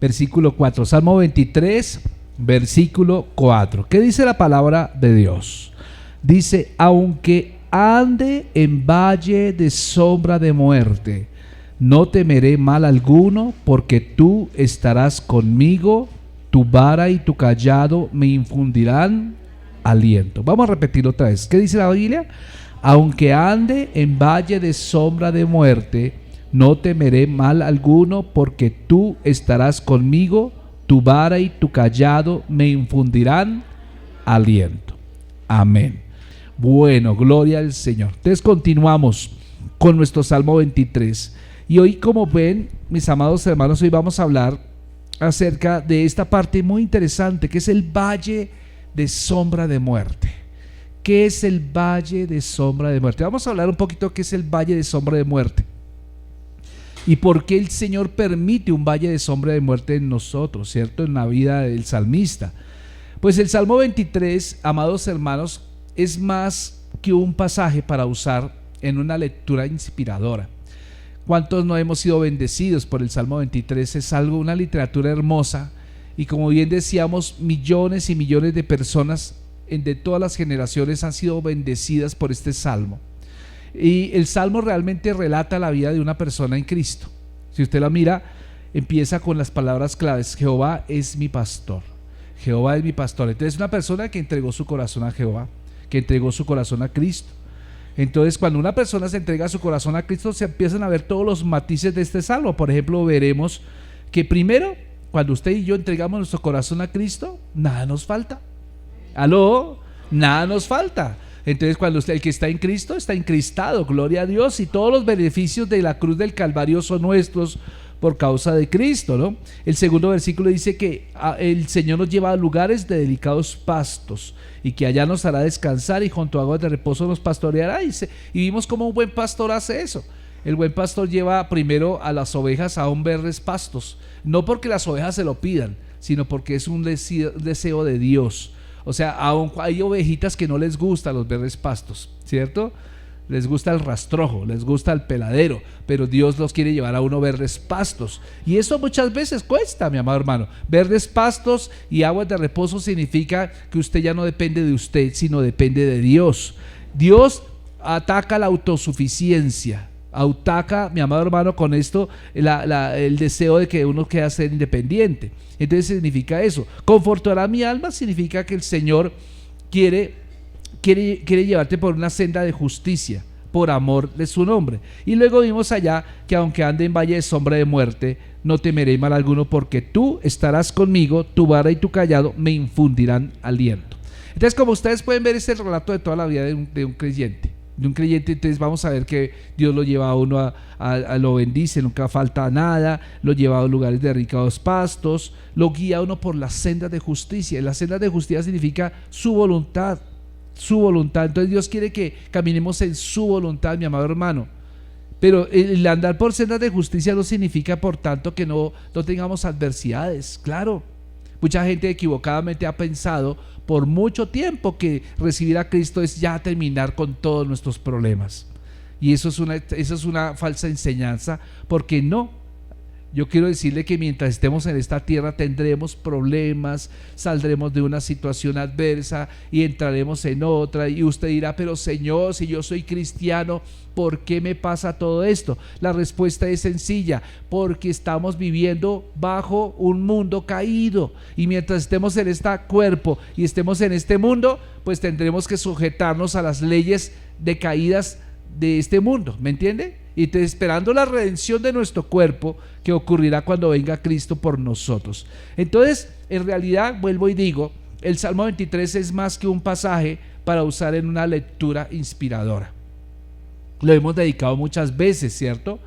versículo 4. Salmo 23, versículo 4. ¿Qué dice la palabra de Dios? Dice: aunque ande en valle de sombra de muerte, no temeré mal alguno, porque tú estarás conmigo, tu vara y tu cayado me infundirán aliento. Vamos a repetirlo otra vez. ¿Qué dice la Biblia? Aunque ande en valle de sombra de muerte, no temeré mal alguno, porque tú estarás conmigo, tu vara y tu cayado me infundirán aliento. Amén. Bueno, gloria al Señor. Entonces continuamos con nuestro Salmo 23. Y hoy, como ven, mis amados hermanos, hoy vamos a hablar acerca de esta parte muy interesante, que es el valle de sombra de muerte. ¿Qué es el valle de sombra de muerte? Vamos a hablar un poquito qué es el valle de sombra de muerte y por qué el Señor permite un valle de sombra de muerte en nosotros, ¿cierto? En la vida del salmista. Pues el Salmo 23, amados hermanos, es más que un pasaje para usar en una lectura inspiradora. ¿Cuántos no hemos sido bendecidos por el Salmo 23? Es algo, una literatura hermosa, y como bien decíamos, millones y millones de personas de todas las generaciones han sido bendecidas por este salmo. Y el salmo realmente relata la vida de una persona en Cristo. Si usted la mira, empieza con las palabras claves: Jehová es mi pastor. Jehová es mi pastor. Entonces, una persona que entregó su corazón a Jehová, que entregó su corazón a Cristo. Entonces, cuando una persona se entrega su corazón a Cristo, se empiezan a ver todos los matices de este salmo. Por ejemplo, veremos que primero, cuando usted y yo entregamos nuestro corazón a Cristo, nada nos falta. ¿Aló? Nada nos falta. Entonces, cuando el que está en Cristo está encristado, gloria a Dios, y todos los beneficios de la cruz del Calvario son nuestros por causa de Cristo, ¿no? El segundo versículo dice que el Señor nos lleva a lugares de delicados pastos, y que allá nos hará descansar, y junto a aguas de reposo nos pastoreará. Y vimos cómo un buen pastor hace eso. El buen pastor lleva primero a las ovejas a un verdes pastos, no porque las ovejas se lo pidan, sino porque es un deseo de Dios. O sea, aún hay ovejitas que no les gustan los verdes pastos, ¿cierto? Les gusta el rastrojo, les gusta el peladero, pero Dios los quiere llevar a uno verdes pastos. Y eso muchas veces cuesta, mi amado hermano. Verdes pastos y aguas de reposo significa que usted ya no depende de usted, sino depende de Dios. Dios ataca la autosuficiencia. Ataca, mi amado hermano, con esto el deseo de que uno quiera ser independiente. Entonces significa eso. Confortará mi alma significa que el Señor quiere llevarte por una senda de justicia, por amor de su nombre. Y luego vimos allá que aunque ande en valle de sombra de muerte, no temeré mal alguno, porque tú estarás conmigo, tu vara y tu cayado me infundirán aliento. Entonces, como ustedes pueden ver, este es el relato de toda la vida de un creyente. Entonces vamos a ver que Dios lo lleva a uno lo bendice, nunca falta nada, lo lleva a lugares de delicados pastos, lo guía a uno por las sendas de justicia. Y las sendas de justicia significa su voluntad. Entonces Dios quiere que caminemos en su voluntad, mi amado hermano. Pero el andar por sendas de justicia no significa, por tanto, que no tengamos adversidades. Claro, mucha gente equivocadamente ha pensado por mucho tiempo que recibir a Cristo es ya terminar con todos nuestros problemas. Y eso es una falsa enseñanza, porque no. Yo quiero decirle que mientras estemos en esta tierra tendremos problemas, saldremos de una situación adversa y entraremos en otra, y usted dirá: pero Señor, si yo soy cristiano, ¿por qué me pasa todo esto? La respuesta es sencilla: porque estamos viviendo bajo un mundo caído, y mientras estemos en este cuerpo y estemos en este mundo, pues tendremos que sujetarnos a las leyes decaídas de este mundo, ¿me entiende? Y esperando la redención de nuestro cuerpo, que ocurrirá cuando venga Cristo por nosotros. Entonces, en realidad, vuelvo y digo, el Salmo 23 es más que un pasaje para usar en una lectura inspiradora. Lo hemos dedicado muchas veces, ¿cierto?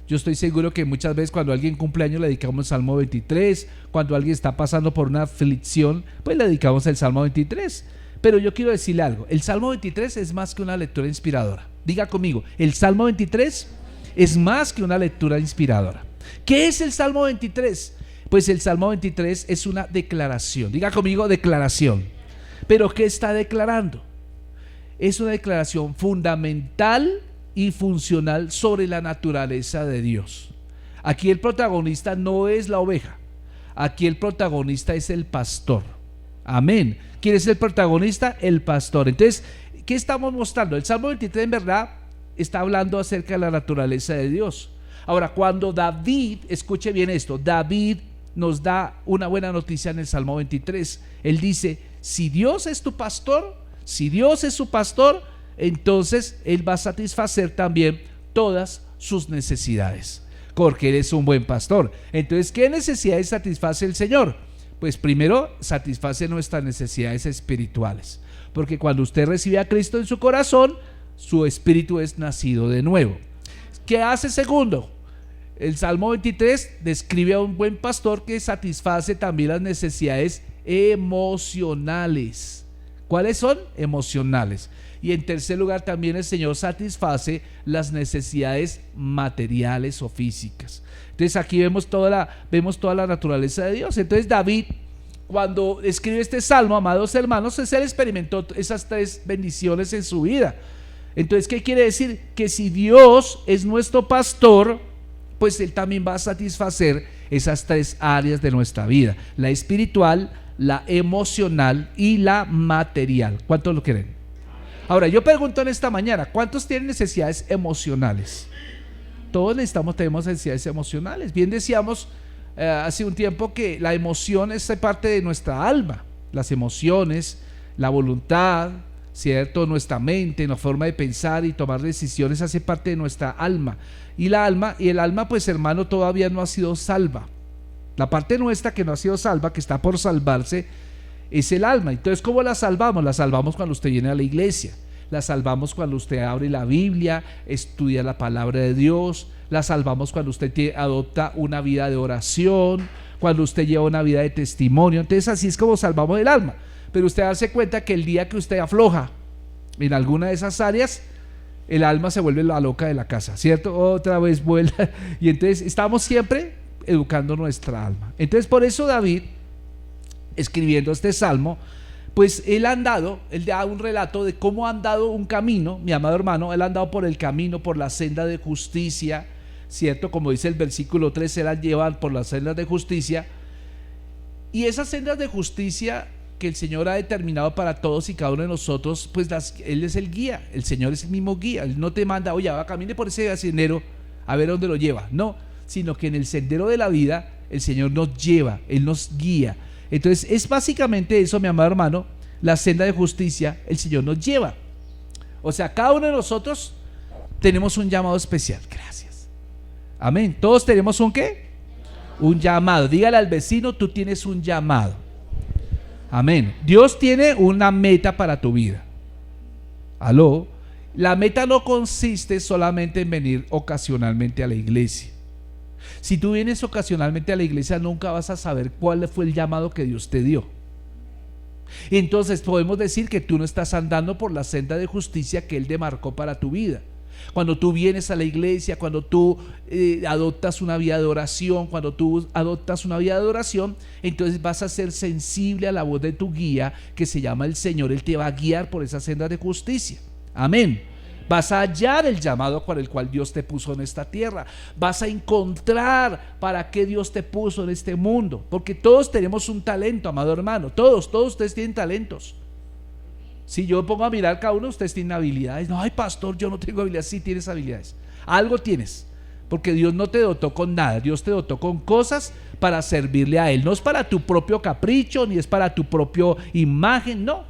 Yo estoy seguro que muchas veces cuando alguien cumple años le dedicamos el Salmo 23, cuando alguien está pasando por una aflicción, pues le dedicamos el Salmo 23. Pero yo quiero decirle algo: el Salmo 23 es más que una lectura inspiradora. Diga conmigo, el Salmo 23 es más que una lectura inspiradora. ¿Qué es el Salmo 23? Pues el Salmo 23 es una declaración. Diga conmigo, declaración. ¿Pero qué está declarando? Es una declaración fundamental y funcional sobre la naturaleza de Dios. Aquí el protagonista no es la oveja. Aquí el protagonista es el pastor. Amén. ¿Quién es el protagonista? El pastor. Entonces, ¿qué estamos mostrando? El Salmo 23 en verdad está hablando acerca de la naturaleza de Dios. Ahora, cuando David, escuche bien esto, David nos da una buena noticia en el Salmo 23. Él dice, si Dios es tu pastor, si Dios es su pastor, entonces Él va a satisfacer también todas sus necesidades, porque Él es un buen pastor. Entonces, ¿qué necesidades satisface el Señor? Pues primero, satisface nuestras necesidades espirituales, porque cuando usted recibe a Cristo en su corazón, su espíritu es nacido de nuevo. ¿Qué hace segundo? El Salmo 23 describe a un buen pastor que satisface también las necesidades emocionales. ¿Cuáles son? Emocionales. Y en tercer lugar, también el Señor satisface las necesidades materiales o físicas. Entonces aquí vemos toda la naturaleza de Dios. Entonces David, cuando escribe este salmo, amados hermanos, él experimentó esas tres bendiciones en su vida. Entonces, ¿qué quiere decir? Que si Dios es nuestro pastor, pues Él también va a satisfacer esas tres áreas de nuestra vida: la espiritual, la emocional y la material. ¿Cuántos lo creen? Ahora, yo pregunto en esta mañana, ¿cuántos tienen necesidades emocionales? Todos tenemos necesidades emocionales. Bien decíamos hace un tiempo que la emoción es parte de nuestra alma. Las emociones, la voluntad, ¿cierto? Nuestra mente, la forma de pensar y tomar decisiones hace parte de nuestra alma. Y el alma, pues hermano, todavía no ha sido salva. La parte nuestra que no ha sido salva, que está por salvarse, es el alma. Entonces, ¿cómo la salvamos? La salvamos cuando usted viene a la iglesia. La salvamos cuando usted abre la Biblia, estudia la palabra de Dios. La salvamos cuando usted adopta una vida de oración, cuando usted lleva una vida de testimonio. Entonces, así es como salvamos el alma. Pero usted darse cuenta que el día que usted afloja en alguna de esas áreas, el alma se vuelve la loca de la casa, ¿cierto? Otra vez vuelve. Y entonces estamos siempre educando nuestra alma. Entonces, por eso David, escribiendo este salmo, pues él da un relato de cómo ha andado un camino, mi amado hermano. Él ha andado por el camino, por la senda de justicia, ¿cierto? Como dice el versículo 3, él la lleva por las sendas de justicia. Y esas sendas de justicia que el Señor ha determinado para todos y cada uno de nosotros, pues Él es el guía. El Señor es el mismo guía. Él no te manda, oye, camine por ese sendero a ver dónde lo lleva. No, sino que en el sendero de la vida el Señor nos lleva, Él nos guía. Entonces es básicamente eso, mi amado hermano, la senda de justicia. El Señor nos lleva. O sea, cada uno de nosotros tenemos un llamado especial. Gracias. Amén. Todos tenemos un ¿qué? Un llamado. Dígale al vecino, tú tienes un llamado. Amén. Dios tiene una meta para tu vida. Aló. La meta no consiste solamente en venir ocasionalmente a la iglesia. Si tú vienes ocasionalmente a la iglesia, nunca vas a saber cuál fue el llamado que Dios te dio. Entonces podemos decir que tú no estás andando por la senda de justicia que Él demarcó para tu vida. Cuando tú vienes a la iglesia, cuando tú adoptas una vida de oración, entonces vas a ser sensible a la voz de tu guía, que se llama el Señor. Él te va a guiar por esa senda de justicia. Amén. Vas a hallar el llamado para el cual Dios te puso en esta tierra. Vas a encontrar para qué Dios te puso en este mundo. Porque todos tenemos un talento, amado hermano. Todos ustedes tienen talentos. Si yo pongo a mirar cada uno, ustedes tienen habilidades. No, ay pastor, yo no tengo habilidades. Sí tienes habilidades. Algo tienes. Porque Dios no te dotó con nada. Dios te dotó con cosas para servirle a Él. No es para tu propio capricho, ni es para tu propia imagen, no.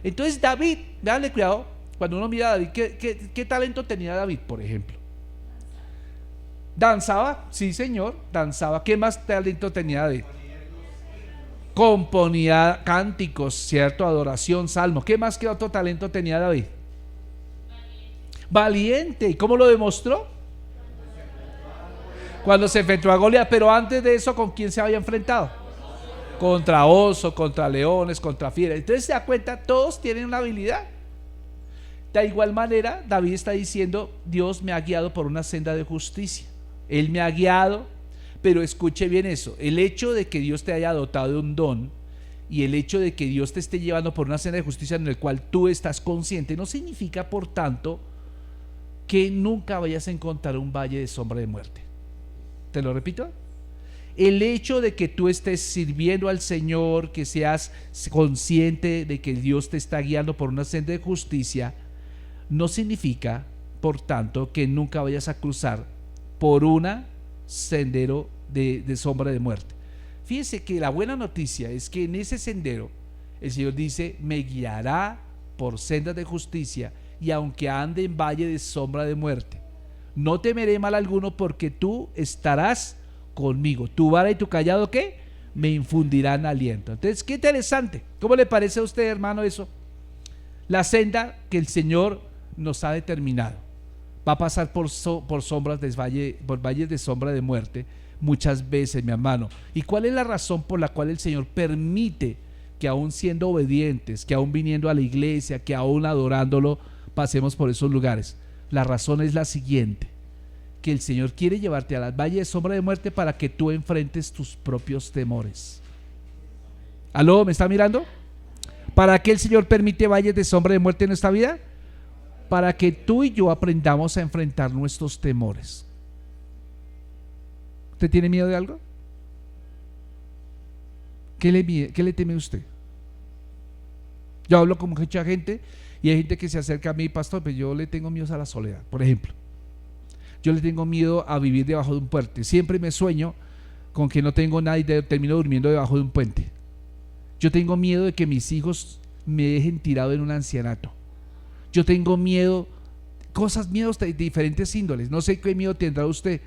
Entonces David, dale cuidado. Cuando uno mira a David, ¿qué talento tenía David, por ejemplo? ¿Danzaba? Sí, señor, danzaba. ¿Qué más talento tenía David? Componía cánticos, ¿cierto? Adoración, salmos. ¿Qué más, qué otro talento tenía David? Valiente. ¿Y cómo lo demostró? Cuando se enfrentó a Goliat. Pero antes de eso, ¿con quién se había enfrentado? Contra osos, contra leones, contra fieras. Entonces se da cuenta, todos tienen una habilidad. De igual manera, David está diciendo, Dios me ha guiado por una senda de justicia. Él me ha guiado, pero escuche bien eso, el hecho de que Dios te haya dotado de un don y el hecho de que Dios te esté llevando por una senda de justicia en el cual tú estás consciente, no significa, por tanto, que nunca vayas a encontrar un valle de sombra de muerte. ¿Te lo repito? El hecho de que tú estés sirviendo al Señor, que seas consciente de que Dios te está guiando por una senda de justicia, no significa, por tanto, que nunca vayas a cruzar por un sendero de sombra de muerte. Fíjese que la buena noticia es que en ese sendero el Señor dice: me guiará por sendas de justicia, y aunque ande en valle de sombra de muerte, no temeré mal alguno, porque tú estarás conmigo. Tu vara y tu callado, ¿qué? Me infundirán aliento. Entonces, qué interesante. ¿Cómo le parece a usted, hermano, eso? La senda que el Señor nos ha determinado va a pasar por sombras de por valles de sombra de muerte muchas veces, mi hermano. ¿Y cuál es la razón por la cual el Señor permite que, aún siendo obedientes, que aún viniendo a la iglesia, que aún adorándolo, pasemos por esos lugares? La razón es la siguiente: que el Señor quiere llevarte a las valles de sombra de muerte para que tú enfrentes tus propios temores. ¿Aló? ¿Me está mirando? ¿Para qué el Señor permite valles de sombra de muerte en nuestra vida? Para que tú y yo aprendamos a enfrentar nuestros temores. ¿Usted tiene miedo de algo? ¿Qué le teme usted? Yo hablo con mucha gente y hay gente que se acerca a mí: pastor, pero yo le tengo miedo a la soledad, por ejemplo. Yo le tengo miedo a vivir debajo de un puente. Siempre me sueño con que no tengo nada y termino durmiendo debajo de un puente. Yo tengo miedo de que mis hijos me dejen tirado en un ancianato. Yo tengo miedos de diferentes índoles. No sé qué miedo tendrá usted.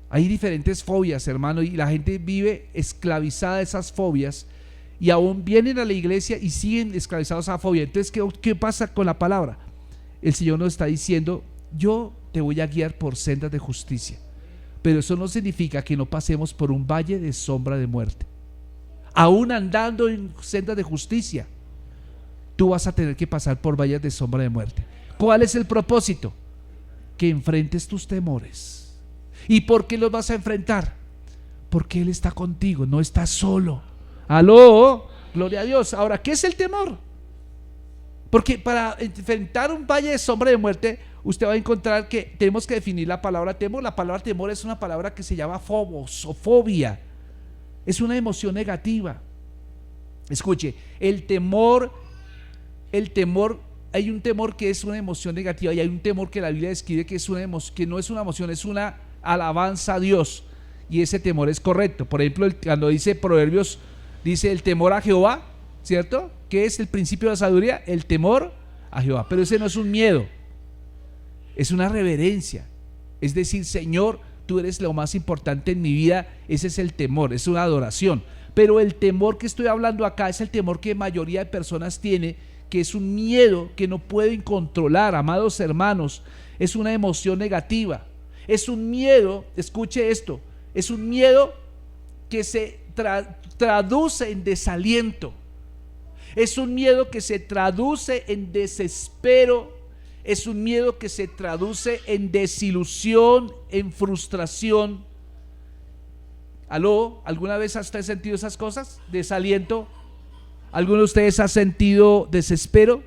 Hay diferentes fobias, hermano, y la gente vive esclavizada de esas fobias, y aún vienen a la iglesia y siguen esclavizados a esa fobia. Entonces, ¿qué pasa con la palabra? El Señor nos está diciendo: yo te voy a guiar por sendas de justicia. Pero eso no significa que no pasemos por un valle de sombra de muerte. Aún andando en sendas de justicia, tú vas a tener que pasar por valles de sombra de muerte. ¿Cuál es el propósito? Que enfrentes tus temores. ¿Y por qué los vas a enfrentar? Porque Él está contigo, no estás solo. ¡Aló! Gloria a Dios. Ahora, ¿qué es el temor? Porque para enfrentar un valle de sombra de muerte, usted va a encontrar que tenemos que definir la palabra temor. La palabra temor es una palabra que se llama phobos o fobia. Es una emoción negativa. Escuche, el temor, hay un temor que es una emoción negativa, y hay un temor que la Biblia describe que que no es una emoción, es una alabanza a Dios, y ese temor es correcto. Por ejemplo, cuando dice Proverbios, dice el temor a Jehová, ¿cierto? ¿Qué es el principio de la sabiduría? El temor a Jehová. Pero ese no es un miedo, es una reverencia. Es decir: Señor, tú eres lo más importante en mi vida. Ese es el temor, es una adoración. Pero el temor que estoy hablando acá es el temor que la mayoría de personas tiene, que es un miedo que no pueden controlar, amados hermanos. Es una emoción negativa. Es un miedo, escuche esto, es un miedo que se traduce en desaliento. Es un miedo que se traduce en desespero. Es un miedo que se traduce en desilusión, en frustración. ¿Aló? ¿Alguna vez ha usted sentido esas cosas? ¿Desaliento? ¿Alguno de ustedes ha sentido desespero?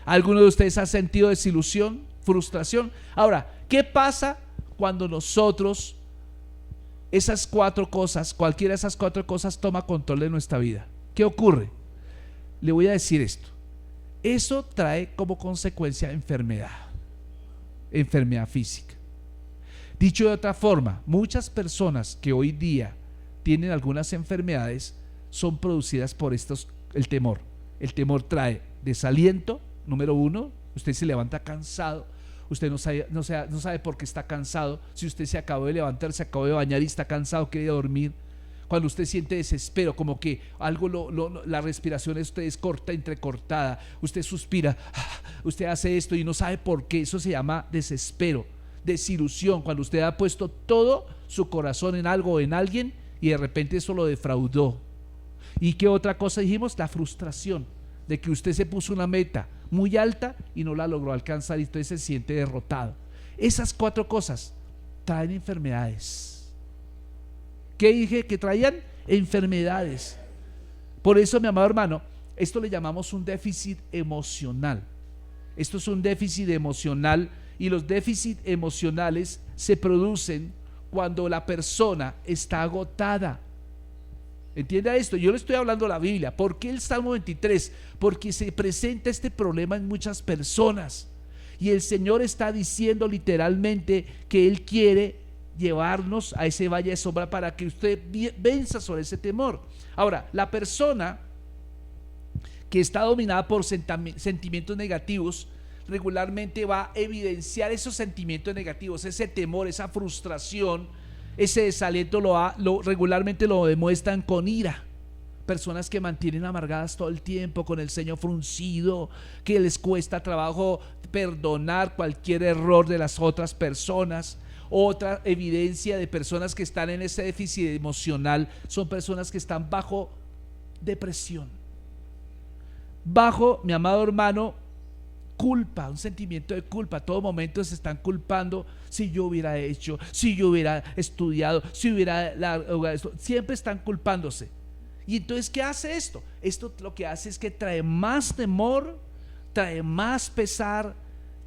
¿Alguno de ustedes ha sentido desilusión, frustración? Ahora, ¿qué pasa cuando nosotros, esas cuatro cosas, cualquiera de esas cuatro cosas toma control de nuestra vida? ¿Qué ocurre? Le voy a decir esto: eso trae como consecuencia enfermedad física. Dicho de otra forma, muchas personas que hoy día tienen algunas enfermedades son producidas por el temor. El temor trae desaliento, número uno. Usted se levanta cansado, usted no sabe por qué está cansado. Si usted se acabó de levantar, se acabó de bañar y está cansado, quiere dormir. Cuando usted siente desespero, como que algo la respiración de usted es entrecortada, usted suspira, usted hace esto y no sabe por qué. Eso se llama desespero, desilusión, cuando usted ha puesto todo su corazón en algo o en alguien y de repente eso lo defraudó. ¿Y qué otra cosa dijimos? La frustración de que usted se puso una meta muy alta y no la logró alcanzar, y entonces se siente derrotado. Esas cuatro cosas traen enfermedades. ¿Qué dije que traían? Enfermedades. Por eso, mi amado hermano, esto le llamamos un déficit emocional. Esto es un déficit emocional, y los déficits emocionales se producen cuando la persona está agotada. Entienda esto, yo le estoy hablando de la Biblia. ¿Por qué el Salmo 23? Porque se presenta este problema en muchas personas y el Señor está diciendo literalmente que Él quiere llevarnos a ese valle de sombra para que usted venza sobre ese temor. Ahora, la persona que está dominada por sentimientos negativos regularmente va a evidenciar esos sentimientos negativos, ese temor, esa frustración, ese desaliento regularmente lo demuestran con ira. Personas que mantienen amargadas todo el tiempo, con el ceño fruncido, que les cuesta trabajo perdonar cualquier error de las otras personas. Otra evidencia de personas que están en ese déficit emocional son personas que están bajo depresión, bajo, mi amado hermano, culpa, un sentimiento de culpa. A todo momento se están culpando. Si yo hubiera hecho, si yo hubiera estudiado, si hubiera siempre están culpándose. Y entonces, ¿qué hace esto? Esto lo que hace es que trae más temor, trae más pesar,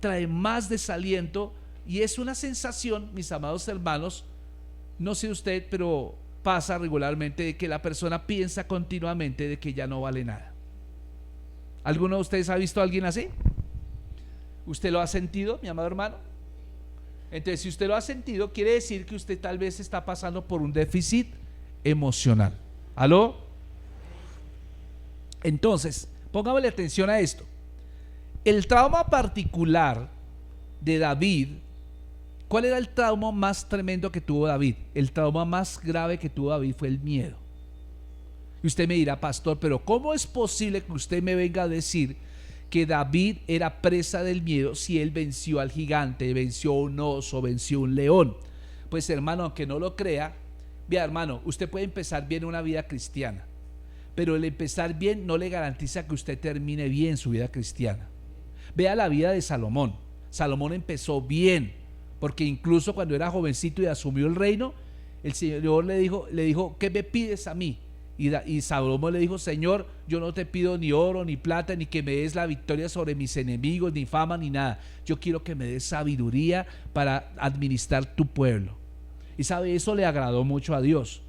trae más desaliento, y es una sensación, mis amados hermanos, no sé usted, pero pasa regularmente de que la persona piensa continuamente de que ya no vale nada. ¿Alguno de ustedes ha visto a alguien así? ¿Usted lo ha sentido, mi amado hermano? Entonces, si usted lo ha sentido, quiere decir que usted tal vez está pasando por un déficit emocional. ¿Aló? Entonces, póngale atención a esto. El trauma particular de David, ¿cuál era el trauma más tremendo que tuvo David? El trauma más grave que tuvo David fue el miedo. Y usted me dirá, pastor, pero ¿cómo es posible que usted me venga a decir que David era presa del miedo si él venció al gigante, venció a un oso, venció a un león? Pues hermano, aunque no lo crea, vea hermano, usted puede empezar bien una vida cristiana, pero el empezar bien no le garantiza que usted termine bien su vida cristiana. Vea la vida de Salomón. Salomón empezó bien, porque incluso cuando era jovencito y asumió el reino, el Señor le dijo, ¿qué me pides a mí? Y Salomón le dijo, Señor, yo no te pido ni oro, ni plata, ni que me des la victoria sobre mis enemigos, ni fama, ni nada. Yo quiero que me des sabiduría para administrar tu pueblo. Y sabe, eso le agradó mucho a Dios.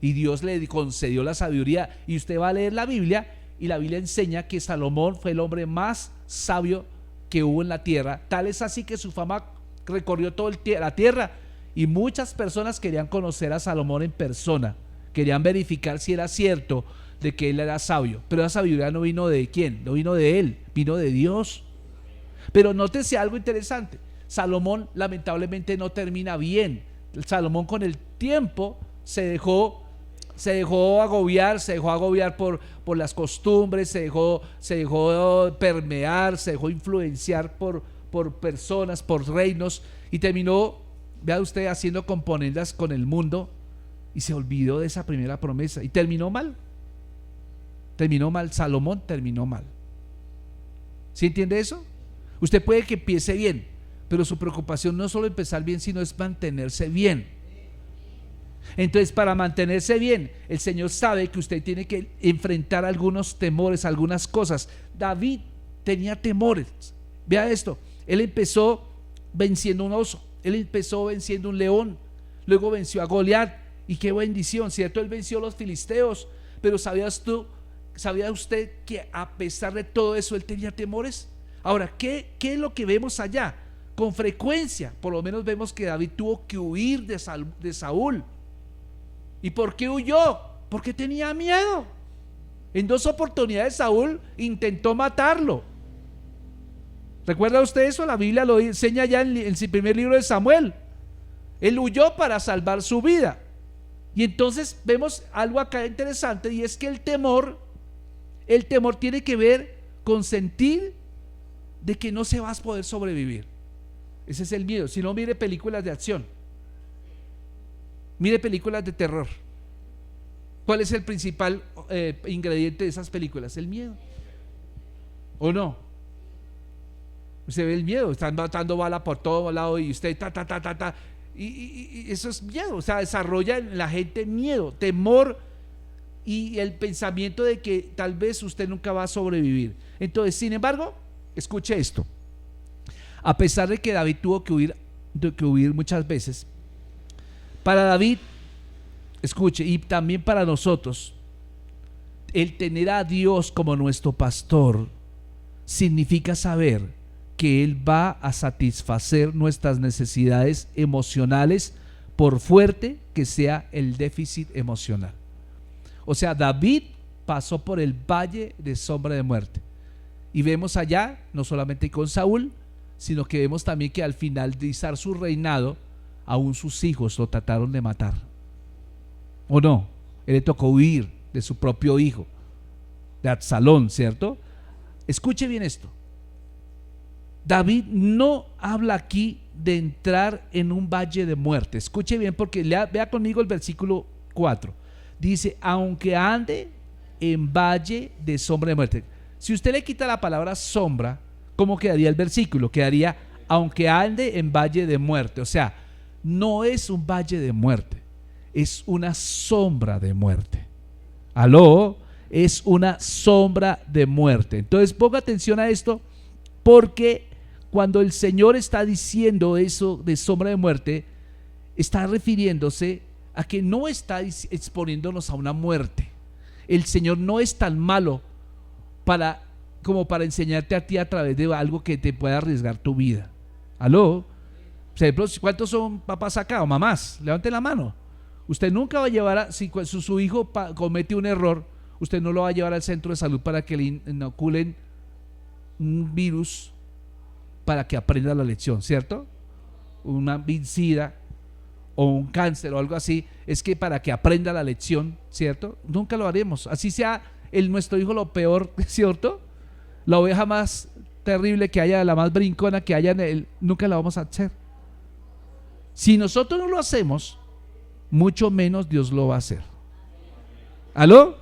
Y Dios le concedió la sabiduría. Y usted va a leer la Biblia, y la Biblia enseña que Salomón fue el hombre más sabio que hubo en la tierra. Tal es así que su fama recorrió toda la tierra, y muchas personas querían conocer a Salomón en persona. Querían verificar si era cierto de que él era sabio. Pero la sabiduría no vino de quién, no vino de él, vino de Dios. Pero nótese algo interesante. Salomón lamentablemente no termina bien. Salomón con el tiempo se dejó agobiar por las costumbres, se dejó permear, se dejó influenciar por personas, por reinos, y terminó, vea usted, haciendo componendas con el mundo. Y se olvidó de esa primera promesa y terminó mal. Salomón terminó mal. ¿Sí entiende eso? Usted puede que empiece bien, pero su preocupación no es solo empezar bien, sino es mantenerse bien. Entonces, para mantenerse bien, el Señor sabe que usted tiene que enfrentar algunos temores, algunas cosas. David tenía temores. Vea esto, él empezó venciendo un oso, él empezó venciendo un león, luego venció a Goliat. Y qué bendición, ¿cierto? Él venció a los filisteos, pero ¿sabía usted que a pesar de todo eso él tenía temores? Ahora, ¿qué es lo que vemos allá? Con frecuencia, por lo menos vemos que David tuvo que huir de Saúl. ¿Y por qué huyó? Porque tenía miedo. En 2 oportunidades Saúl intentó matarlo. ¿Recuerda usted eso? La Biblia lo enseña ya en el primer libro de Samuel. Él huyó para salvar su vida. Y entonces vemos algo acá interesante, y es que el temor tiene que ver con sentir de que no se va a poder sobrevivir. Ese es el miedo. Si no, mire películas de acción, mire películas de terror. ¿Cuál es el principal ingrediente de esas películas? El miedo. ¿O no? Usted ve el miedo, están matando bala por todo lado y usted y eso es miedo. O sea, desarrolla en la gente miedo, temor y el pensamiento de que tal vez usted nunca va a sobrevivir. Entonces, sin embargo, escuche esto. A pesar de que David tuvo que huir muchas veces, Para David, escuche, y también para nosotros, el tener a Dios como nuestro pastor significa saber que Él va a satisfacer nuestras necesidades emocionales, por fuerte que sea el déficit emocional. O sea, David pasó por el valle de sombra de muerte, y vemos allá, no solamente con Saúl, sino que vemos también que al finalizar su reinado, aún sus hijos lo trataron de matar. ¿O no? Él le tocó huir de su propio hijo, de Absalón, ¿cierto? Escuche bien esto. David no habla aquí de entrar en un valle de muerte. Escuche bien, porque vea conmigo el versículo 4. Dice, aunque ande en valle de sombra de muerte. Si usted le quita la palabra sombra, ¿cómo quedaría el versículo? Quedaría, aunque ande en valle de muerte. O sea, no es un valle de muerte, es una sombra de muerte. ¿Aló? Es una sombra de muerte. Entonces ponga atención a esto, porque cuando el Señor está diciendo eso de sombra de muerte, está refiriéndose a que no está exponiéndonos a una muerte. El Señor no es tan malo como para enseñarte a ti a través de algo que te pueda arriesgar tu vida. ¿Aló? ¿Cuántos son papás acá o mamás? Levanten la mano. Usted nunca va a llevar, si su hijo comete un error, usted no lo va a llevar al centro de salud para que le inoculen un virus para que aprenda la lección, ¿cierto? Una vincida o un cáncer o algo así, es que para que aprenda la lección, ¿cierto? Nunca lo haremos, así sea nuestro hijo lo peor, ¿cierto? La oveja más terrible que haya, la más brincona que haya nunca la vamos a hacer. Si nosotros no lo hacemos, mucho menos Dios lo va a hacer. ¿Aló?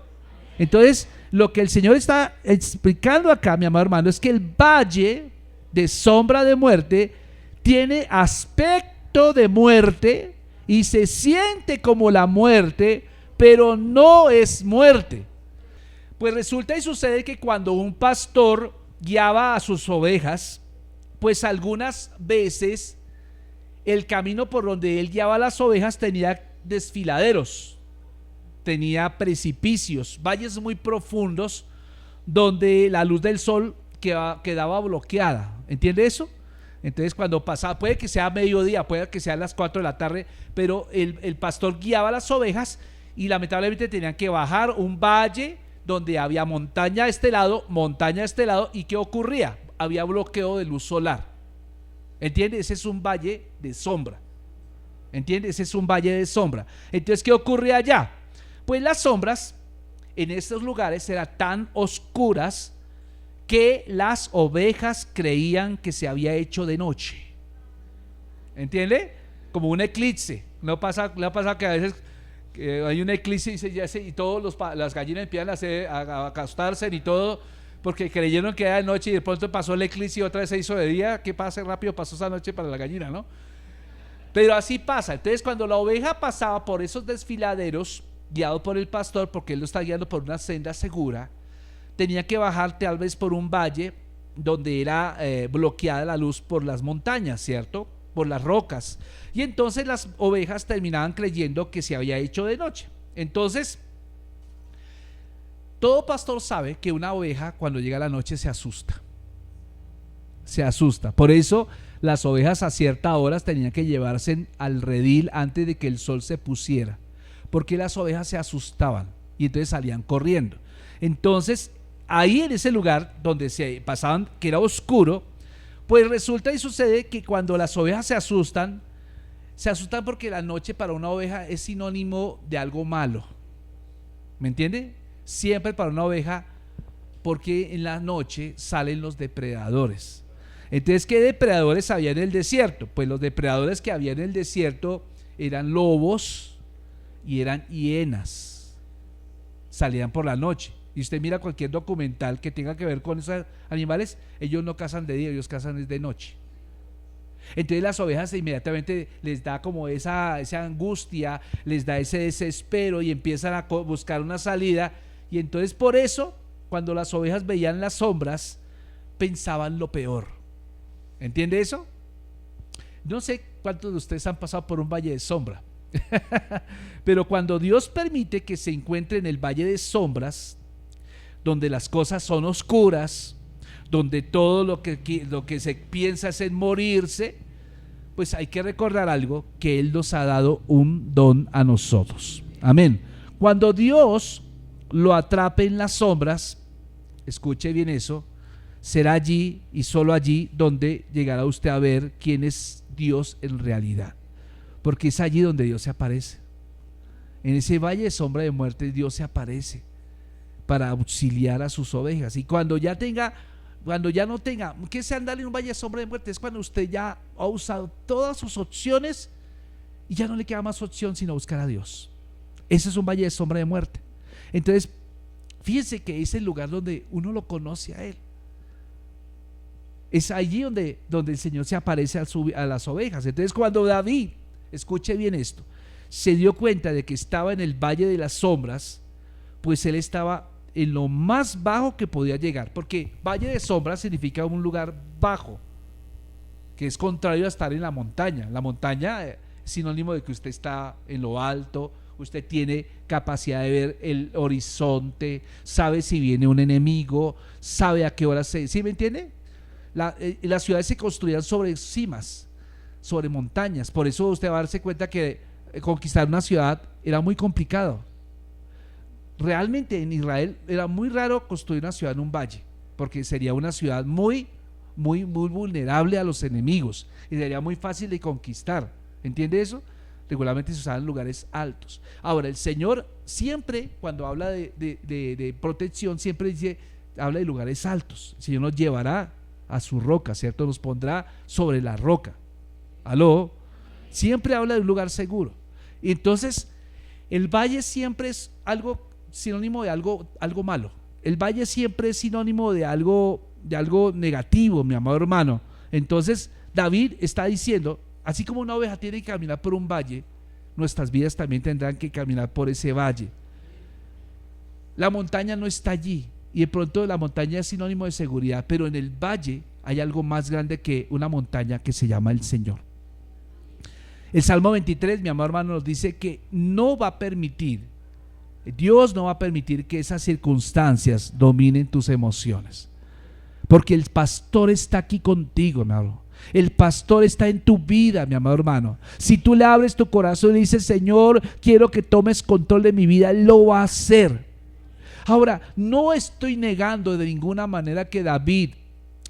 Entonces, lo que el Señor está explicando acá, mi amado hermano, es que el valle de sombra de muerte tiene aspecto de muerte y se siente como la muerte, pero no es muerte. Pues resulta y sucede que cuando un pastor guiaba a sus ovejas, pues algunas veces el camino por donde él guiaba a las ovejas tenía desfiladeros, tenía precipicios, valles muy profundos donde la luz del sol quedaba bloqueada. ¿Entiende eso? Entonces cuando pasaba, puede que sea mediodía, puede que sea a las 4 de la tarde, pero el pastor guiaba a las ovejas y lamentablemente tenían que bajar un valle donde había montaña a este lado, ¿y qué ocurría? Había bloqueo de luz solar. ¿Entiende? Ese es un valle de sombra. ¿Entiende? Ese es un valle de sombra. Entonces, ¿qué ocurre allá? Pues las sombras en estos lugares eran tan oscuras que las ovejas creían que se había hecho de noche. ¿Entiende? Como un eclipse. ¿No pasa que a veces hay un eclipse y todos las gallinas empiezan a acostarse y todo, porque creyeron que era de noche y de pronto pasó el eclipse y otra vez se hizo de día? ¿Qué pasa? Rápido pasó esa noche para la gallina, ¿no? Pero así pasa. Entonces cuando la oveja pasaba por esos desfiladeros, guiado por el pastor, porque él lo está guiando por una senda segura, tenía que bajar tal vez por un valle donde era bloqueada la luz por las montañas, ¿cierto? Por las rocas. Y entonces las ovejas terminaban creyendo que se había hecho de noche. Entonces, todo pastor sabe que una oveja cuando llega la noche se asusta. Se asusta. Por eso las ovejas a ciertas horas tenían que llevarse al redil antes de que el sol se pusiera, porque las ovejas se asustaban y entonces salían corriendo. Entonces, ahí en ese lugar donde se pasaban, que era oscuro, pues resulta y sucede que cuando las ovejas se asustan porque la noche para una oveja es sinónimo de algo malo. ¿Me entiende? Siempre para una oveja, porque en la noche salen los depredadores. Entonces, ¿qué depredadores había en el desierto? Pues los depredadores que había en el desierto eran lobos y eran hienas. Salían por la noche. Y usted mira cualquier documental que tenga que ver con esos animales, ellos no cazan de día, ellos cazan de noche. Entonces las ovejas inmediatamente les da como esa angustia, les da ese desespero y empiezan a buscar una salida. Y entonces por eso, cuando las ovejas veían las sombras, pensaban lo peor. ¿Entiende eso? No sé cuántos de ustedes han pasado por un valle de sombra. Pero cuando Dios permite que se encuentre en el valle de sombras, donde las cosas son oscuras, donde todo lo que se piensa es en morirse, pues hay que recordar algo, que Él nos ha dado un don a nosotros. Amén. Cuando Dios lo atrape en las sombras, escuche bien eso, será allí y solo allí donde llegará usted a ver quién es Dios en realidad, porque es allí donde Dios se aparece. En ese valle de sombra de muerte Dios se aparece para auxiliar a sus ovejas. Y cuando ya no tenga que se andar en un valle de sombra de muerte, es cuando usted ya ha usado todas sus opciones y ya no le queda más opción sino buscar a Dios. Ese es un valle de sombra de muerte. Entonces, fíjense que es el lugar donde uno lo conoce a Él. Es allí donde el Señor se aparece a las ovejas. Entonces, cuando David, escuche bien esto, se dio cuenta de que estaba en el valle de las sombras, pues él estaba en lo más bajo que podía llegar, porque valle de sombras significa un lugar bajo, que es contrario a estar en la montaña. La montaña es sinónimo de que usted está en lo alto, usted tiene capacidad de ver el horizonte, sabe si viene un enemigo, sabe a qué hora ¿sí me entiende? Las ciudades se construían sobre cimas, sobre montañas. Por eso usted va a darse cuenta que conquistar una ciudad era muy complicado. Realmente en Israel era muy raro construir una ciudad en un valle, porque sería una ciudad muy vulnerable a los enemigos y sería muy fácil de conquistar. ¿Entiende eso? Regularmente se usaban lugares altos. Ahora, el Señor siempre, cuando habla de protección, siempre habla de lugares altos. El Señor nos llevará a su roca, ¿cierto? Nos pondrá sobre la roca. ¿Aló? Siempre habla de un lugar seguro. Y entonces, el valle siempre es algo sinónimo de algo malo. El valle siempre es sinónimo de algo negativo, mi amado hermano. Entonces, David está diciendo, así como una oveja tiene que caminar por un valle, nuestras vidas también tendrán que caminar por ese valle. La montaña no está allí, y de pronto la montaña es sinónimo de seguridad, pero en el valle hay algo más grande que una montaña, que se llama el Señor. El Salmo 23, mi amado hermano, nos dice que Dios no va a permitir que esas circunstancias dominen tus emociones, porque el pastor está aquí contigo, mi amado. El pastor está en tu vida, mi amado hermano. Si tú le abres tu corazón y dices, Señor, quiero que tomes control de mi vida, Él lo va a hacer. Ahora, no estoy negando de ninguna manera que David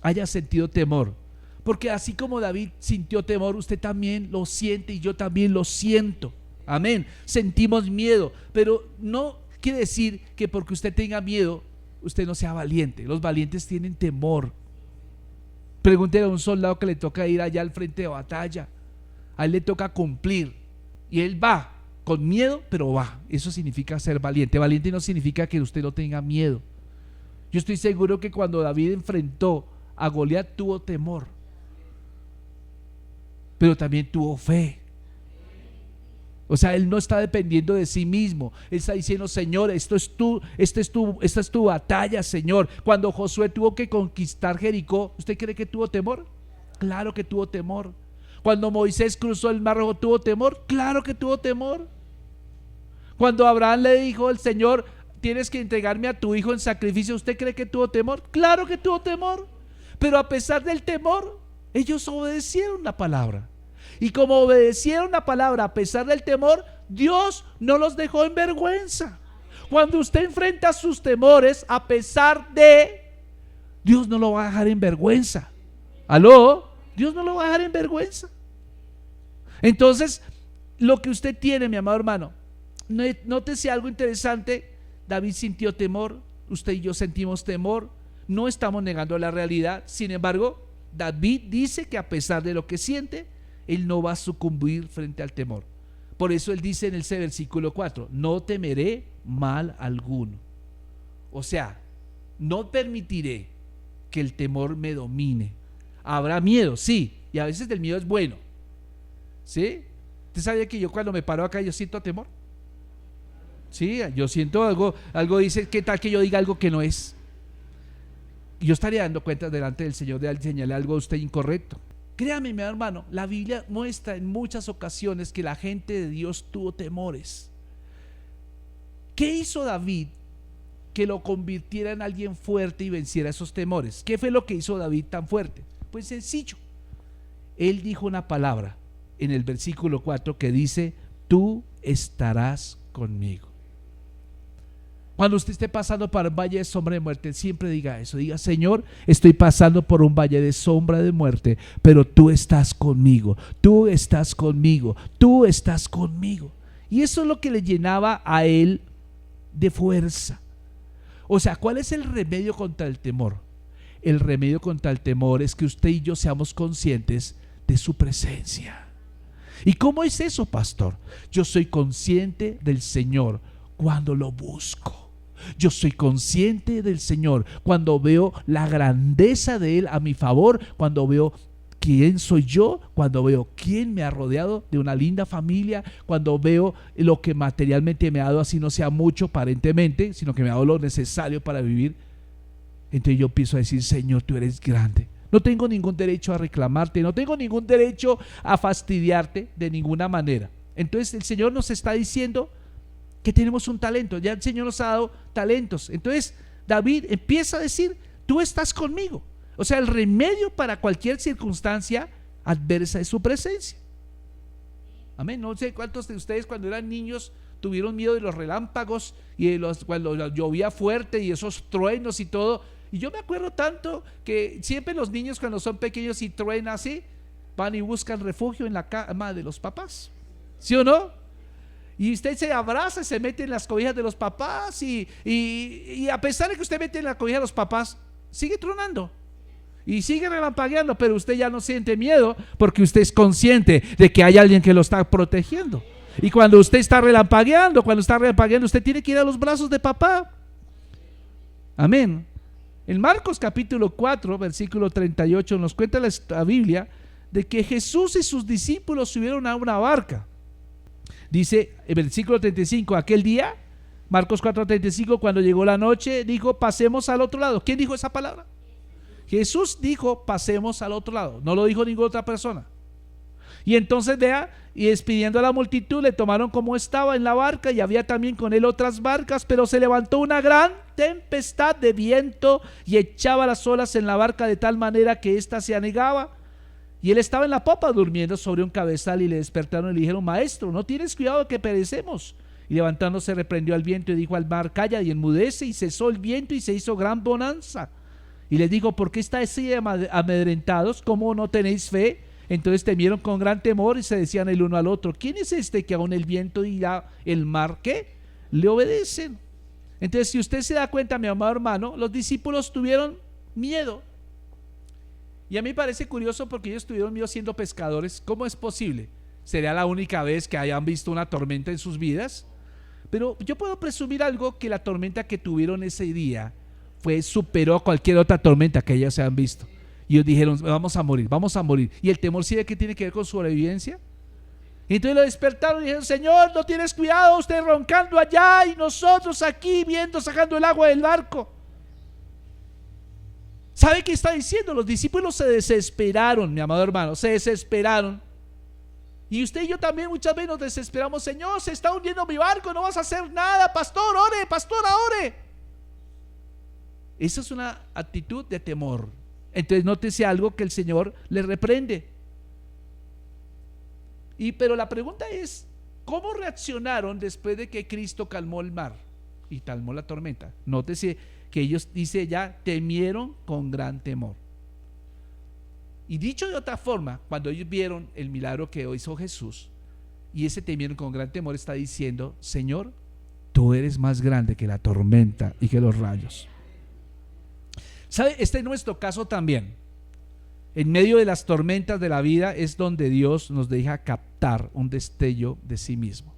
haya sentido temor, porque así como David sintió temor, usted también lo siente y yo también lo siento. Amén. Sentimos miedo, pero no quiere decir que porque usted tenga miedo, usted no sea valiente. Los valientes tienen temor. Pregúntele a un soldado que le toca ir allá al frente de batalla. A él le toca cumplir y él va con miedo, pero va. Eso significa ser valiente. Valiente no significa que usted no tenga miedo. Yo estoy seguro que cuando David enfrentó a Goliat tuvo temor, pero también tuvo fe. O sea, él no está dependiendo de sí mismo. Él está diciendo, Señor, esta es tu batalla, Señor. Cuando Josué tuvo que conquistar Jericó, ¿usted cree que tuvo temor? Claro que tuvo temor. Cuando Moisés cruzó el Mar Rojo, ¿tuvo temor? Claro que tuvo temor. Cuando Abraham le dijo al Señor, tienes que entregarme a tu hijo en sacrificio, ¿usted cree que tuvo temor? Claro que tuvo temor. Pero a pesar del temor, ellos obedecieron la palabra. Y como obedecieron la palabra a pesar del temor, Dios no los dejó en vergüenza. Cuando usted enfrenta sus temores, a pesar de, Dios no lo va a dejar en vergüenza. ¿Aló? Dios no lo va a dejar en vergüenza. Entonces, lo que usted tiene, mi amado hermano, nótese algo interesante. David sintió temor, usted y yo sentimos temor. No estamos negando la realidad. Sin embargo, David dice que a pesar de lo que siente, él no va a sucumbir frente al temor. Por eso él dice en ese versículo 4, no temeré mal alguno. O sea, no permitiré que el temor me domine. Habrá miedo, sí, y a veces el miedo es bueno. ¿Sí? ¿Usted sabía que yo cuando me paro acá yo siento temor? Sí, yo siento algo dice, ¿qué tal que yo diga algo que no es? Yo estaría dando cuenta delante del Señor de enseñarle algo a usted incorrecto. Créame, mi hermano, la Biblia muestra en muchas ocasiones que la gente de Dios tuvo temores. ¿Qué hizo David que lo convirtiera en alguien fuerte y venciera esos temores? ¿Qué fue lo que hizo David tan fuerte? Pues sencillo. Él dijo una palabra en el versículo 4 que dice: tú estarás conmigo. Cuando usted esté pasando por un valle de sombra de muerte, siempre diga eso. Diga: Señor, estoy pasando por un valle de sombra de muerte, pero tú estás conmigo, tú estás conmigo, tú estás conmigo. Y eso es lo que le llenaba a él de fuerza. O sea, ¿cuál es el remedio contra el temor? El remedio contra el temor es que usted y yo seamos conscientes de su presencia. ¿Y cómo es eso, pastor? Yo soy consciente del Señor cuando lo busco. Yo soy consciente del Señor cuando veo la grandeza de Él a mi favor, cuando veo quién soy yo, cuando veo quién me ha rodeado de una linda familia, cuando veo lo que materialmente me ha dado, así no sea mucho aparentemente, sino que me ha dado lo necesario para vivir. Entonces yo empiezo a decir: Señor, tú eres grande. No tengo ningún derecho a reclamarte, no tengo ningún derecho a fastidiarte de ninguna manera. Entonces el Señor nos está diciendo que tenemos un talento. Ya el Señor nos ha dado talentos. Entonces David empieza a decir: tú estás conmigo. O sea, el remedio para cualquier circunstancia adversa es su presencia. Amén. No sé cuántos de ustedes cuando eran niños tuvieron miedo de los relámpagos y de cuando llovía fuerte y esos truenos y todo. Y yo me acuerdo tanto que siempre los niños, cuando son pequeños y truenan así, van y buscan refugio en la cama de los papás. ¿Sí o no? Y usted se abraza, se mete en las cobijas de los papás y a pesar de que usted mete en la cobija de los papás, sigue tronando y sigue relampagueando, pero usted ya no siente miedo porque usted es consciente de que hay alguien que lo está protegiendo. Y cuando usted está relampagueando, usted tiene que ir a los brazos de papá. Amén. En Marcos capítulo 4, versículo 38 nos cuenta la Biblia de que Jesús y sus discípulos subieron a una barca. Dice el versículo 35: aquel día, Marcos 4:35, cuando llegó la noche, dijo: pasemos al otro lado. ¿Quién dijo esa palabra? Jesús dijo: pasemos al otro lado. No lo dijo ninguna otra persona. Y entonces vea, y despidiendo a la multitud, le tomaron como estaba en la barca, y había también con él otras barcas, pero se levantó una gran tempestad de viento y echaba las olas en la barca de tal manera que ésta se anegaba. Y él estaba en la popa durmiendo sobre un cabezal, y le despertaron y le dijeron: maestro, ¿no tienes cuidado de que perecemos? Y levantándose reprendió al viento y dijo al mar: calla y enmudece. Y cesó el viento y se hizo gran bonanza. Y les dijo: ¿por qué estáis así amedrentados? ¿Cómo no tenéis fe? Entonces temieron con gran temor y se decían el uno al otro: ¿quién es este que aun el viento y el mar, ¿qué? Le obedecen. Entonces, si usted se da cuenta, mi amado hermano, los discípulos tuvieron miedo. Y a mí me parece curioso porque ellos tuvieron miedo siendo pescadores. ¿Cómo es posible? ¿Sería la única vez que hayan visto una tormenta en sus vidas? Pero yo puedo presumir algo, que la tormenta que tuvieron ese día superó a cualquier otra tormenta que ellos han visto. Y ellos dijeron: vamos a morir, vamos a morir. Y el temor, ¿sí de qué tiene que ver con su sobrevivencia? Y entonces lo despertaron y dijeron: Señor, no tienes cuidado, usted roncando allá y nosotros aquí viendo, sacando el agua del barco. ¿Sabe qué está diciendo? Los discípulos se desesperaron, mi amado hermano, se desesperaron. Y usted y yo también muchas veces nos desesperamos: Señor, se está hundiendo mi barco, no vas a hacer nada, pastor, ore, pastora, ore. Esa es una actitud de temor. Entonces nótese algo que el Señor le reprende. Pero la pregunta es: ¿cómo reaccionaron después de que Cristo calmó el mar y calmó la tormenta? Nótese que ellos, dice ya, temieron con gran temor. Y dicho de otra forma, cuando ellos vieron el milagro que hizo Jesús, y ese temieron con gran temor, está diciendo: Señor, tú eres más grande que la tormenta y que los rayos. ¿Sabe? Este es nuestro caso también. En medio de las tormentas de la vida es donde Dios nos deja captar un destello de sí mismo.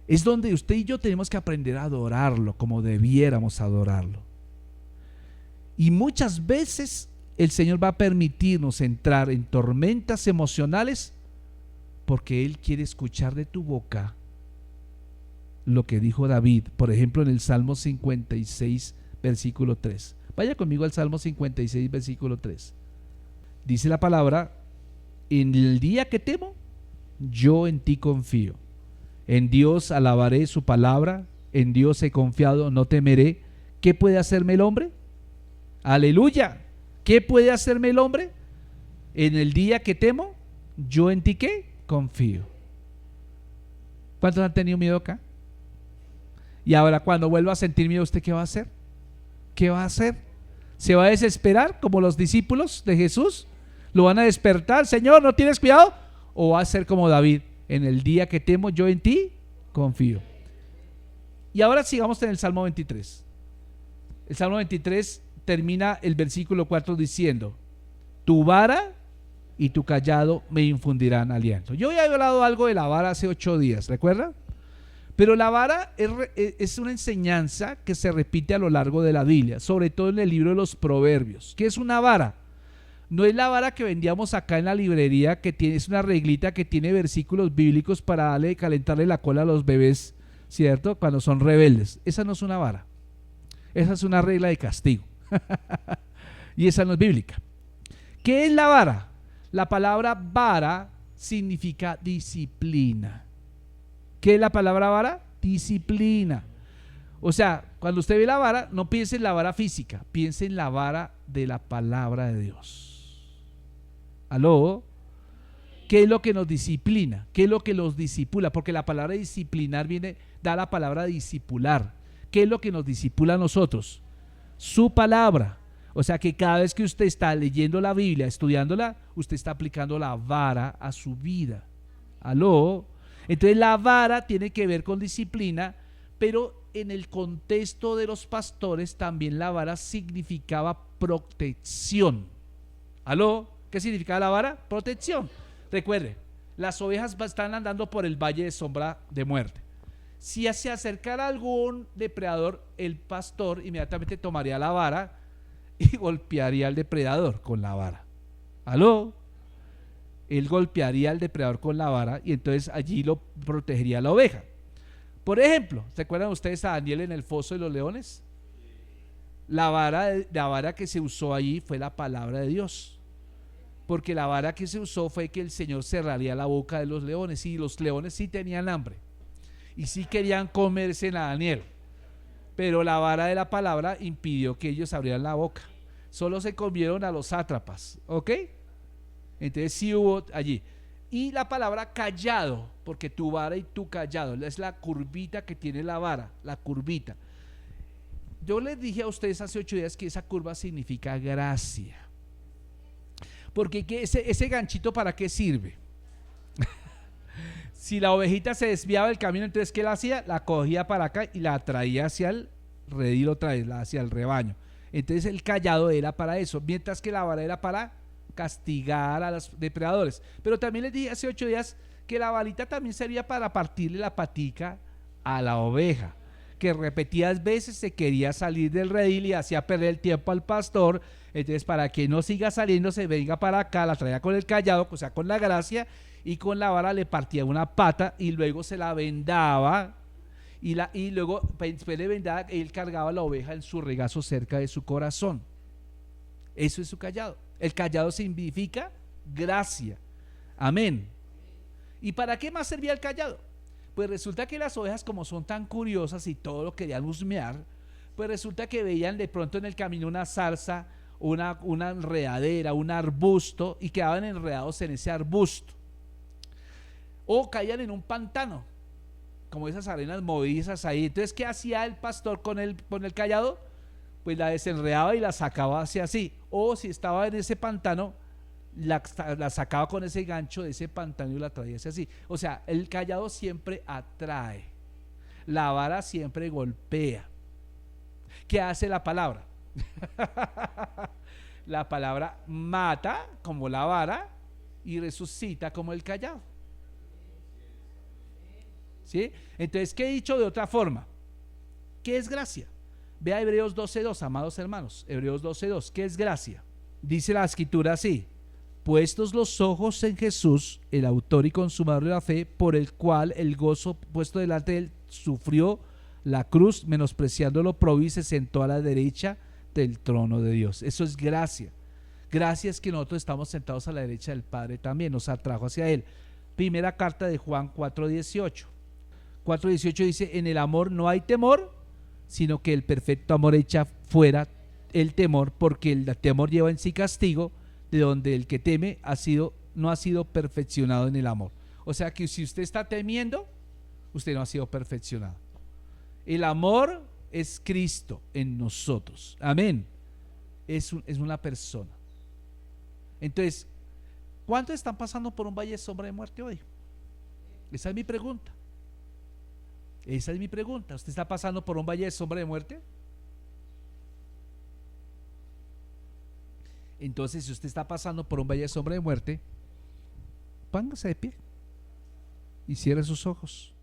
Es donde usted y yo tenemos que aprender a adorarlo como debiéramos adorarlo. Y muchas veces el Señor va a permitirnos entrar en tormentas emocionales porque Él quiere escuchar de tu boca lo que dijo David, por ejemplo en el Salmo 56 versículo 3. Vaya conmigo al Salmo 56 versículo 3. Dice la palabra, en el día que temo, yo en ti confío. En Dios alabaré su palabra, en Dios he confiado, no temeré. ¿Qué puede hacerme el hombre? Aleluya. ¿Qué puede hacerme el hombre? En el día que temo, yo en ti ¿qué? Confío. ¿Cuántos han tenido miedo acá? Y ahora cuando vuelva a sentir miedo, ¿usted qué va a hacer? ¿Qué va a hacer? ¿Se va a desesperar como los discípulos de Jesús? ¿Lo van a despertar? Señor, ¿no tienes cuidado? ¿O va a ser como David? En el día que temo, yo en ti confío. Y ahora sigamos en el Salmo 23. El Salmo 23 termina el versículo 4 diciendo: tu vara y tu callado me infundirán aliento. Yo ya he hablado algo de la vara hace 8 días, ¿recuerda? Pero la vara es una enseñanza que se repite a lo largo de la Biblia, sobre todo en el libro de los Proverbios. ¿Qué es una vara? No es la vara que vendíamos acá en la librería, que es una reglita que tiene versículos bíblicos para calentarle la cola a los bebés, ¿cierto? Cuando son rebeldes. Esa no es una vara. Esa es una regla de castigo. Y esa no es bíblica. ¿Qué es la vara? La palabra vara significa disciplina. ¿Qué es la palabra vara? Disciplina. O sea, cuando usted ve la vara, no piense en la vara física, piense en la vara de la palabra de Dios. ¿Aló? ¿Qué es lo que nos disciplina? ¿Qué es lo que los discipula? Porque la palabra disciplinar da la palabra discipular. ¿Qué es lo que nos discipula a nosotros? Su palabra. O sea que cada vez que usted está leyendo la Biblia, estudiándola, usted está aplicando la vara a su vida. ¿Aló? Entonces la vara tiene que ver con disciplina, pero en el contexto de los pastores también la vara significaba protección. ¿Aló? ¿Qué significaba la vara? Protección. Recuerde, las ovejas están andando por el valle de sombra de muerte. Si se acercara algún depredador, el pastor inmediatamente tomaría la vara y golpearía al depredador con la vara. ¿Aló? Él golpearía al depredador con la vara y entonces allí lo protegería a la oveja. Por ejemplo, ¿se acuerdan ustedes a Daniel en el foso de los leones? La vara que se usó allí fue la palabra de Dios, porque la vara que se usó fue que el Señor cerraría la boca de los leones, y los leones sí tenían hambre y sí querían comerse a Daniel, pero la vara de la palabra impidió que ellos abrieran la boca. Solo se comieron a los sátrapas, ¿ok? Entonces sí hubo allí. Y la palabra callado, porque tu vara y tu callado, es la curvita que tiene la vara, la curvita. Yo les dije a ustedes hace 8 días que esa curva significa gracia. Porque ese ganchito, ¿para qué sirve? Si la ovejita se desviaba del camino, entonces ¿qué la hacía? La cogía para acá y la traía hacia el redil otra vez, hacia el rebaño. Entonces el callado era para eso, mientras que la vara era para castigar a los depredadores. Pero también les dije hace 8 días que la varita también servía para partirle la patica a la oveja, que repetidas veces se quería salir del redil y hacía perder el tiempo al pastor. Entonces, para que no siga saliendo, se venga para acá, la traía con el callado, o sea, con la gracia, y con la vara le partía una pata y luego se la vendaba, y luego después de vendada él cargaba la oveja en su regazo cerca de su corazón. Eso es su callado. El callado significa gracia. Amén. ¿Y para qué más servía el callado? Pues resulta que las ovejas, como son tan curiosas y todo lo querían husmear, pues resulta que veían de pronto en el camino una zarza, una enredadera, un arbusto, y quedaban enredados en ese arbusto. O caían en un pantano, como esas arenas movedizas ahí. Entonces, ¿qué hacía el pastor con el callado? Pues la desenredaba y la sacaba hacia así. O si estaba en ese pantano, la sacaba con ese gancho de ese pantano y la traía hacia así. O sea, el callado siempre atrae, la vara siempre golpea. ¿Qué hace la palabra? La palabra mata como la vara y resucita como el callado. ¿Sí? Entonces, ¿qué he dicho de otra forma? ¿Qué es gracia? Vea Hebreos 12:2, amados hermanos. Hebreos 12:2, ¿qué es gracia? Dice la escritura así: puestos los ojos en Jesús, el autor y consumador de la fe, por el cual el gozo puesto delante de él sufrió la cruz, menospreciando lo prohibido, y se sentó a la derecha del trono de Dios. Eso es gracia. Gracias que nosotros estamos sentados a la derecha del Padre también, nos atrajo hacia Él. Primera carta de Juan 4:18. 4:18 dice, en el amor no hay temor, sino que el perfecto amor echa fuera el temor, porque el temor lleva en sí castigo, de donde el que teme no ha sido perfeccionado en el amor. O sea que si usted está temiendo, usted no ha sido perfeccionado. El amor es Cristo en nosotros. Amén. Es una persona. Entonces, ¿cuántos están pasando por un valle de sombra de muerte hoy? Esa es mi pregunta. Esa es mi pregunta. ¿Usted está pasando por un valle de sombra de muerte? Entonces, si usted está pasando por un valle de sombra de muerte, póngase de pie y cierre sus ojos.